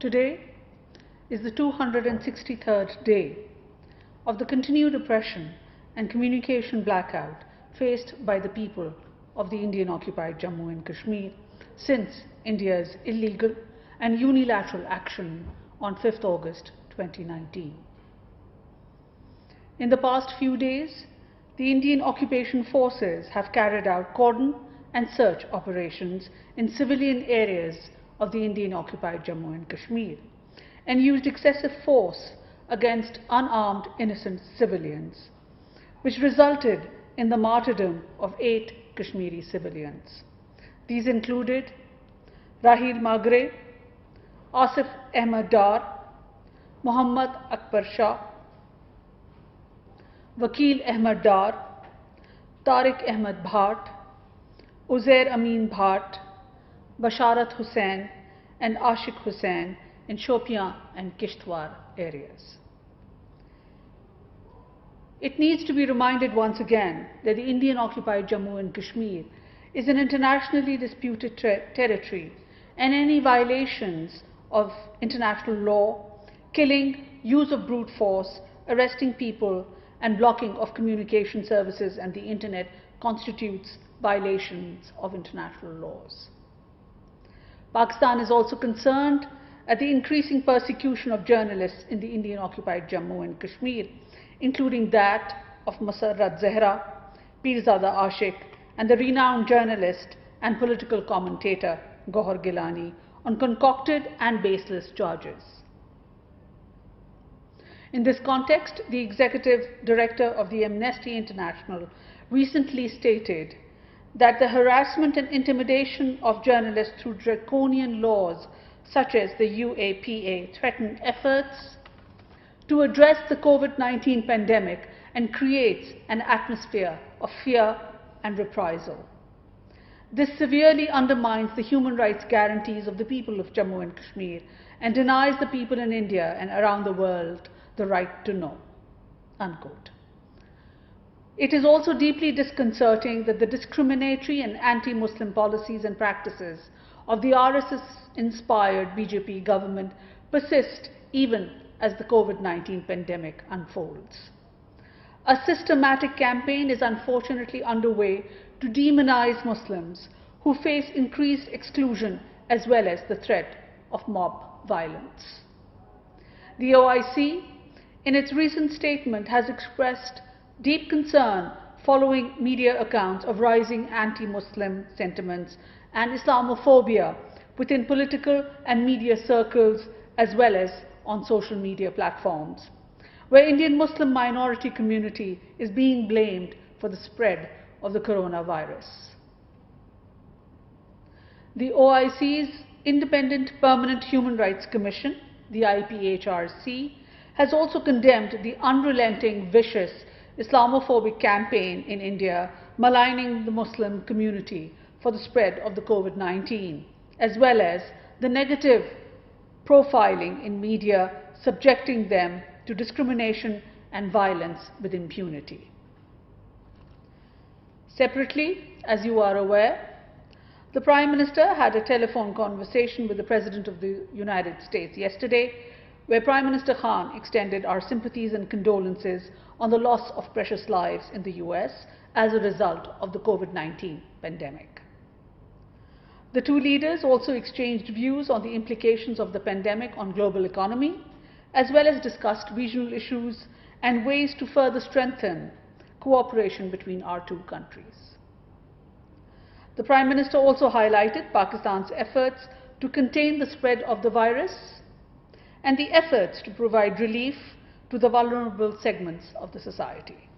Today is the 263rd day of the continued oppression and communication blackout faced by the people of the Indian-occupied Jammu and Kashmir since India's illegal and unilateral action on 5th August 2019. In the past few days, the Indian occupation forces have carried out cordon and search operations in civilian areas of the Indian-occupied Jammu and Kashmir and used excessive force against unarmed innocent civilians, which resulted in the martyrdom of 8 Kashmiri civilians. These included Rahil Magre, Asif Ahmed Dar, Muhammad Akbar Shah, Vakil Ahmed Dar, Tariq Ahmed Bhatt, Uzair Amin Bhatt, Basharat Hussain and Ashik Hussain in Shopian and Kishtwar areas. It needs to be reminded once again that the Indian-occupied Jammu and Kashmir is an internationally disputed territory, and any violations of international law, killing, use of brute force, arresting people, and blocking of communication services and the internet constitutes violations of international laws. Pakistan is also concerned at the increasing persecution of journalists in the Indian-occupied Jammu and Kashmir, including that of Masarrat Zehra, Pirzada Ashik, and the renowned journalist and political commentator Gohar Gilani on concocted and baseless charges. In this context, the Executive Director of the Amnesty International recently stated that the harassment and intimidation of journalists through draconian laws such as the UAPA threaten efforts to address the COVID-19 pandemic and creates an atmosphere of fear and reprisal. This severely undermines the human rights guarantees of the people of Jammu and Kashmir and denies the people in India and around the world the right to know." Unquote. It is also deeply disconcerting that the discriminatory and anti-Muslim policies and practices of the RSS-inspired BJP government persist even as the COVID-19 pandemic unfolds. A systematic campaign is unfortunately underway to demonize Muslims who face increased exclusion as well as the threat of mob violence. The OIC, in its recent statement, has expressed deep concern following media accounts of rising anti-Muslim sentiments and Islamophobia within political and media circles as well as on social media platforms, where Indian Muslim minority community is being blamed for the spread of the coronavirus. The OIC's Independent Permanent Human Rights Commission, the IPHRC, has also condemned the unrelenting, vicious Islamophobic campaign in India maligning the Muslim community for the spread of the COVID-19, as well as the negative profiling in media subjecting them to discrimination and violence with impunity. Separately, as you are aware, the Prime Minister had a telephone conversation with the President of the United States yesterday, where Prime Minister Khan extended our sympathies and condolences on the loss of precious lives in the US as a result of the COVID-19 pandemic. The two leaders also exchanged views on the implications of the pandemic on global economy, as well as discussed regional issues and ways to further strengthen cooperation between our two countries. The Prime Minister also highlighted Pakistan's efforts to contain the spread of the virus and the efforts to provide relief to the vulnerable segments of the society.